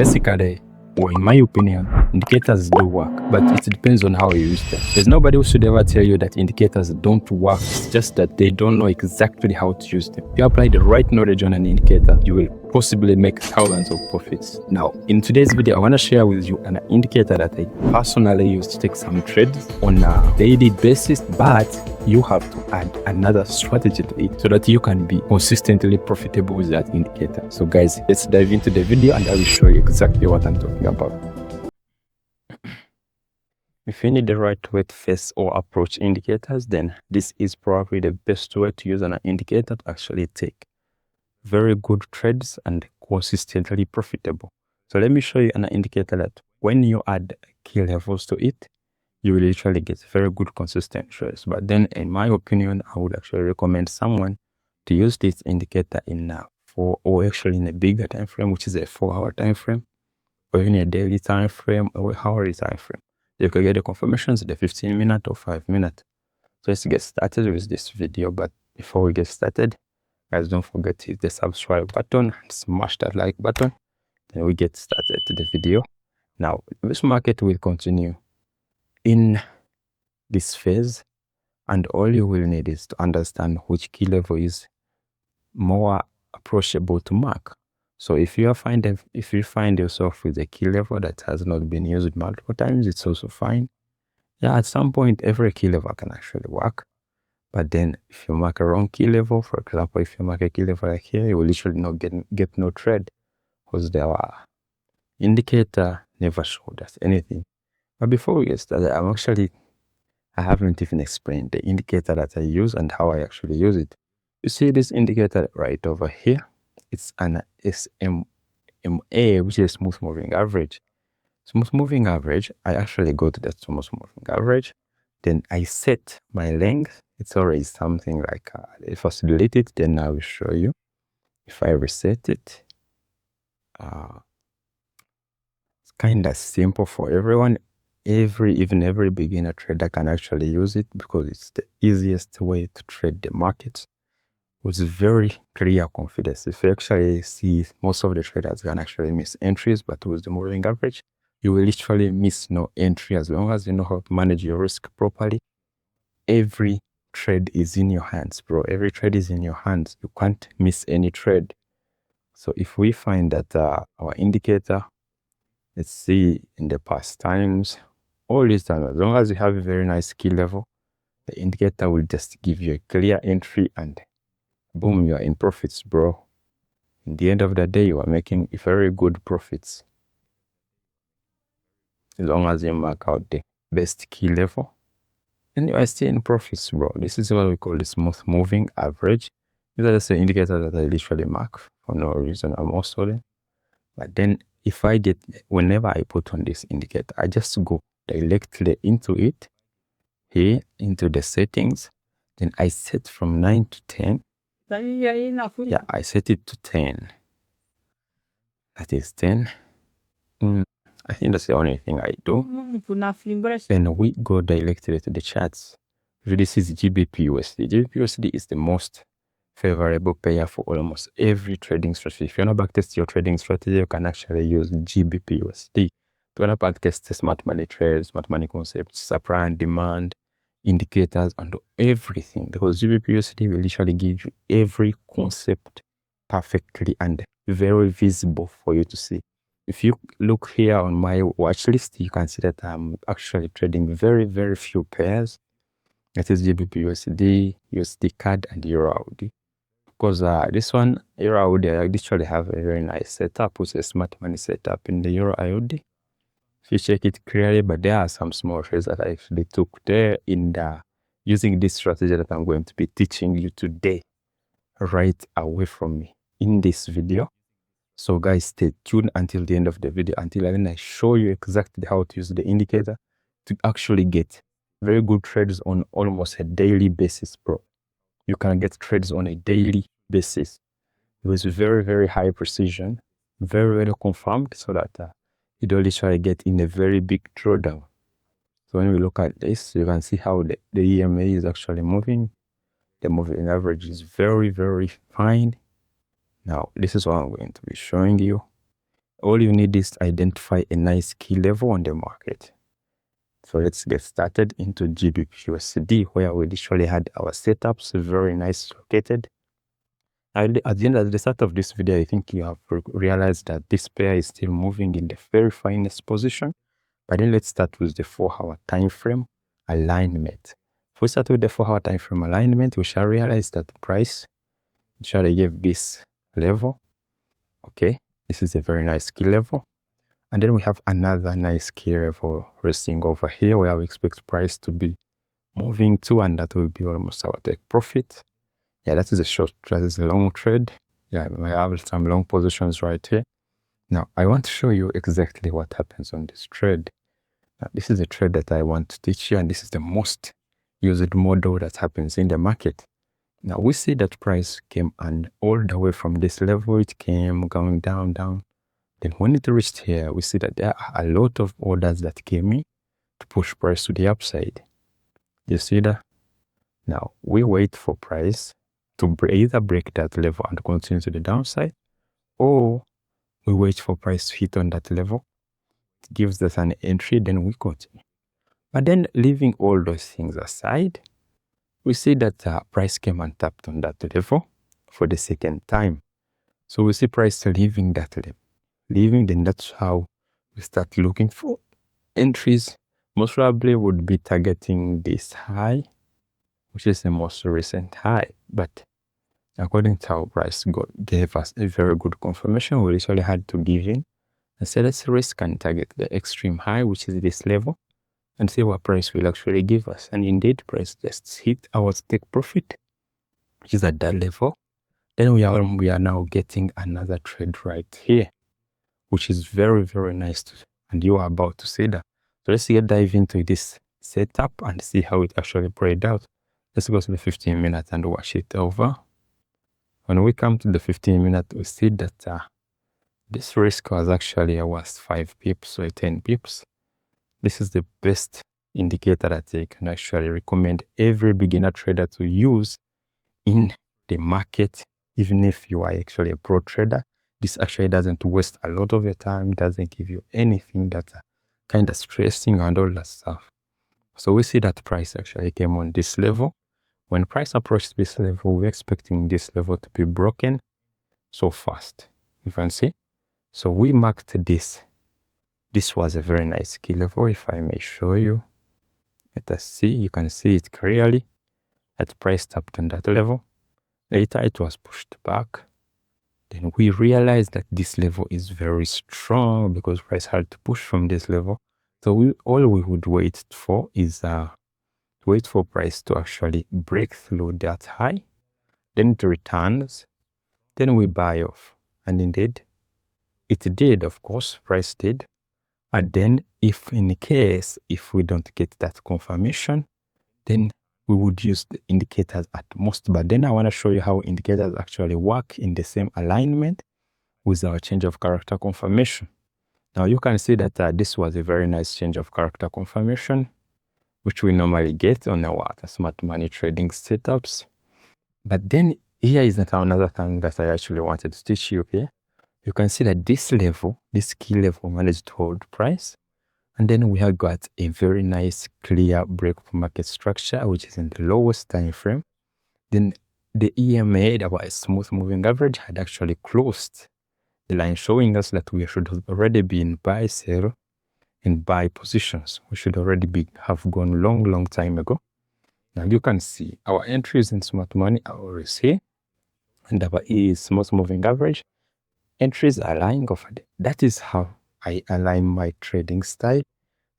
Basically, or in my opinion, indicators do work, but it depends on how you use them. There's nobody who should ever tell you that indicators don't work. It's just that they don't know exactly how to use them. If you apply the right knowledge on an indicator, you will possibly make thousands of profits. Now, in today's video, I want to share with you an indicator that I personally use to take some trades on a daily basis, but you have to add another strategy to it so that you can be consistently profitable with that indicator. So guys, let's dive into the video and I will show you exactly what I'm talking about. If you need the right way to face or approach indicators, then this is probably the best way to use an indicator to actually take very good trades and consistently profitable. So let me show you an indicator that when you add key levels to it, you will literally get very good consistent trades. But then in my opinion, I would actually recommend someone to use this indicator in or actually in a bigger time frame, which is a 4-hour time frame, or in a daily time frame or hourly time frame. You can get the confirmations in the 15-minute or 5-minute. So let's get started with this video. But before we get started, guys, don't forget to hit the subscribe button and smash that like button. Then we get started to the video. Now, this market will continue in this phase, and all you will need is to understand which key level is more approachable to mark. So if you find yourself with a key level that has not been used multiple times, it's also fine. Yeah, at some point every key level can actually work. But then if you mark a wrong key level, for example, if you mark a key level like here, you will literally not get no trade because the indicator never showed us anything. But before we get started, I haven't even explained the indicator that I use and how I actually use it. You see this indicator right over here? It's an SMA, which is smooth moving average. Smooth moving average, I actually go to that smooth moving average. Then I set my length. It's already something like, if I delete it, then I will show you. If I reset it, it's kind of simple for everyone. Even every beginner trader can actually use it because it's the easiest way to trade the markets with very clear confidence. If you actually see, most of the traders can actually miss entries, but with the moving average, you will literally miss no entry as long as you know how to manage your risk properly. Every trade is in your hands, bro. Every trade is in your hands. You can't miss any trade. So if we find that our indicator, let's see in the past times, all this time, as long as you have a very nice key level, the indicator will just give you a clear entry and boom, you are in profits, bro. In the end of the day, you are making very good profits. As long as you mark out the best key level, and you are still in profits, bro. This is what we call the smooth moving average. These are just the indicators that I literally mark for no reason. I'm also in. But then if whenever I put on this indicator, I just go directly into it, here into the settings. Then I set from 9 to 10. Yeah, I set it to 10. That is 10. I think that's the only thing I do. Then we go directly to the charts. This is GBP USD. GBP USD is the most favorable pair for almost every trading strategy. If you want to backtest your trading strategy, you can actually use GBP USD. If you want to backtest smart money trades, smart money concepts, supply and demand, indicators, and everything, because GBP USD will literally give you every concept perfectly and very visible for you to see. If you look here on my watch list, you can see that I'm actually trading very, very few pairs. That is GBP USD, USD CAD, and Euro AUD. Because this one, Euro AUD, I literally have a very nice setup with a smart money setup in the Euro AUD. If you check it clearly, but there are some small trades that I actually took there in using this strategy that I'm going to be teaching you today, right away from me in this video. So guys, stay tuned until the end of the video, until I show you exactly how to use the indicator to actually get very good trades on almost a daily basis, bro. You can get trades on a daily basis with very, very high precision, very well confirmed, so that you don't literally get in a very big drawdown. So when we look at this, you can see how the EMA is actually moving. The moving average is very, very fine. Now, this is what I'm going to be showing you. all you need is to identify a nice key level on the market. So let's get started into GBP/USD, where we literally had our setups very nice located. At the start of this video, I think you have realized that this pair is still moving in the very finest position. But then let's start with the 4-hour time frame alignment. If we start with the 4-hour time frame alignment, we shall realize that the price literally gave this level. Okay, this is a very nice key level. And then we have another nice key level resting over here, where we expect price to be moving to, and that will be almost our take profit. Yeah, that is a short, that is a long trade. Yeah, I have some long positions right here. Now, I want to show you exactly what happens on this trade. Now, this is a trade that I want to teach you, and this is the most used model that happens in the market. Now, we see that price came and all the way from this level, it came going down. Then when it reached here, we see that there are a lot of orders that came in to push price to the upside. You see that? Now, we wait for price to either break that level and continue to the downside, or we wait for price to hit on that level. It gives us an entry, then we continue. But then, leaving all those things aside, we see that price came and tapped on that level for the second time. So we see price leaving that level. Then that's how we start looking for entries. Most probably would be targeting this high, which is the most recent high. But according to how price gave us a very good confirmation, we literally had to give in and say, let's risk and target the extreme high, which is this level, and see what price will actually give us. And indeed, price just hit our take profit, which is at that level. Then we are now getting another trade right here, which is very, very nice. And you are about to see that. So let's dive into this setup and see how it actually played out. Let's go to the 15 minutes and watch it over. When we come to the 15 minutes, we see that this risk was actually worth 5 pips or 10 pips. This is the best indicator that I can actually recommend every beginner trader to use in the market. Even if you are actually a pro trader, this actually doesn't waste a lot of your time, doesn't give you anything that's kind of stressing and all that stuff. So we see that price actually came on this level. When price approached this level, we're expecting this level to be broken so fast. You can see. So we marked this. This was a very nice key level, if I may show you. Let us see. You can see it clearly. That price tapped on that level. Later, it was pushed back. Then we realized that this level is very strong because price had to push from this level. So all we would wait for is wait for price to actually break through that high. Then it returns. Then we buy off. And indeed, it did, of course, price did. And then if we don't get that confirmation, then we would use the indicators at most. But then I want to show you how indicators actually work in the same alignment with our change of character confirmation. Now you can see that this was a very nice change of character confirmation, which we normally get on our smart money trading setups. But then here is another thing that I actually wanted to teach you here. You can see that this level, this key level, managed to hold price. And then we have got a very nice clear break of market structure, which is in the lowest time frame. Then the EMA, our smooth moving average, had actually closed the line, showing us that we should have already be in buy, sell, and buy positions. We should already have gone long time ago. Now you can see our entries in smart money are always here, and our E is smooth moving average. Entries are lying over there. That is how I align my trading style,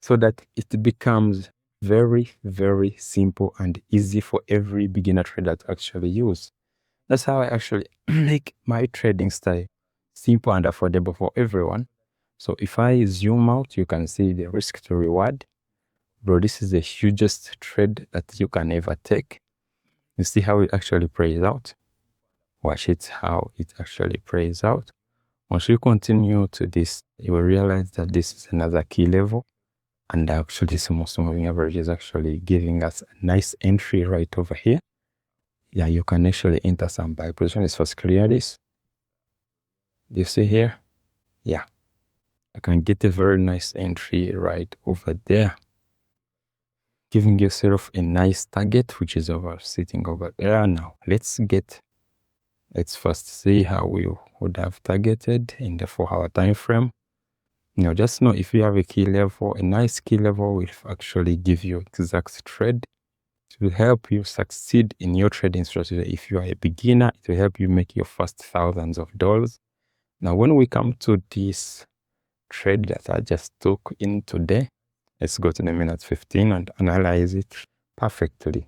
so that it becomes very, very simple and easy for every beginner trader to actually use. That's how I actually make my trading style simple and affordable for everyone. So if I zoom out, you can see the risk to reward. Bro, this is the hugest trade that you can ever take. You see how it actually plays out. Watch it, how it actually plays out. Once you continue to this, you will realize that this is another key level. And actually, this most moving average is actually giving us a nice entry right over here. Yeah, you can actually enter some buy position. Let's first clear this. Do you see here? Yeah. I can get a very nice entry right over there, giving yourself a nice target, which is sitting over there. Now let's first see how we would have targeted in the 4-hour time frame. Now just know, if you have a key level, a nice key level will actually give you exact trade. It will help you succeed in your trading strategy. If you are a beginner, it will help you make your first thousands of dollars. Now when we come to this trade that I just took in today, let's go to the minute 15 and analyze it perfectly.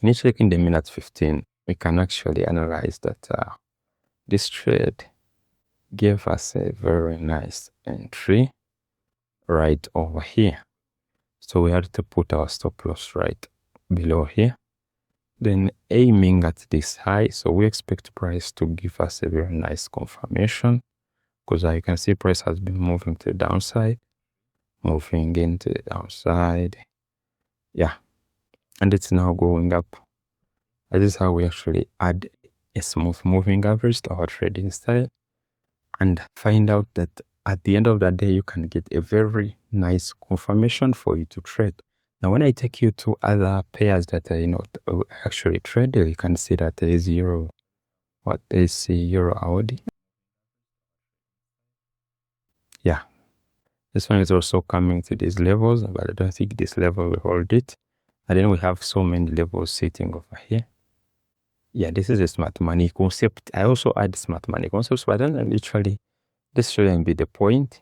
When you check in the minute 15, we can actually analyze that this trade gave us a very nice entry right over here. So we had to put our stop loss right below here, then aiming at this high. So we expect price to give us a very nice confirmation, because you can see price has been moving to the downside, moving into the downside. Yeah, and it's now going up. This is how we actually add a smooth moving average to our trading style, and find out that at the end of the day, you can get a very nice confirmation for you to trade. Now, when I take you to other pairs that actually trade, you can see that there is euro. What is euro AUD? Yeah, this one is also coming to these levels, but I don't think this level will hold it. And then we have so many levels sitting over here. Yeah, this is a smart money concept. I also add smart money concepts, but then literally this shouldn't be the point.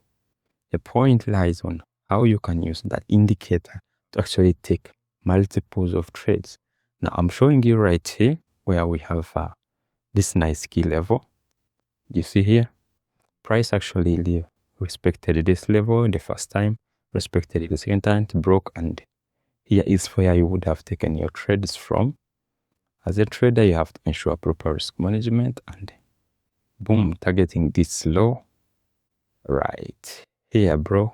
The point lies on how you can use that indicator to actually take multiples of trades. Now I'm showing you right here where we have this nice key level. You see here, price actually respected this level the first time, respected it the second time, it broke, and here is where you would have taken your trades from. As a trader, you have to ensure proper risk management, and boom, targeting this low right here, bro.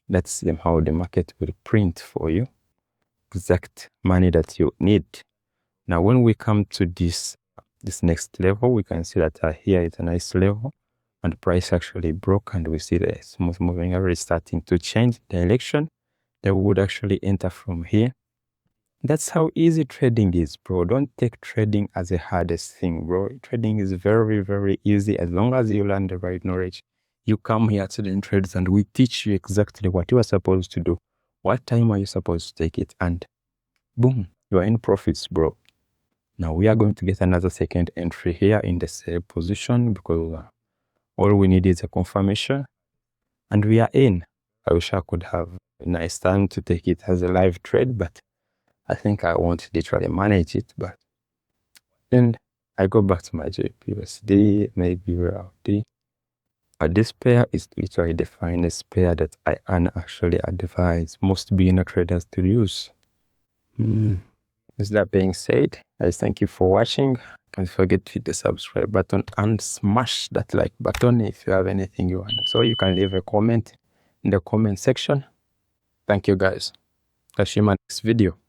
That's how the market will print for you exact money that you need. Now when we come to this next level, we can see that here is a nice level, and the price actually broke, and we see the smooth moving average starting to change direction. That would actually enter from here. That's how easy trading is, bro. Don't take trading as the hardest thing, bro. Trading is very, very easy as long as you learn the right knowledge. You come here to the trades and we teach you exactly what you are supposed to do. What time are you supposed to take it? And boom, you are in profits, bro. Now we are going to get another second entry here in the sell position, because all we need is a confirmation and we are in. I wish I could have a nice time to take it as a live trade, but I think I won't literally manage it. But then I go back to my JPUSD, maybe AUD. But this pair is literally the finest pair that I actually advise most beginner traders to use. With that being said, guys, thank you for watching. Don't forget to hit the subscribe button and smash that like button if you have anything you want. So you can leave a comment in the comment section. Thank you, guys. I'll see you in my next video.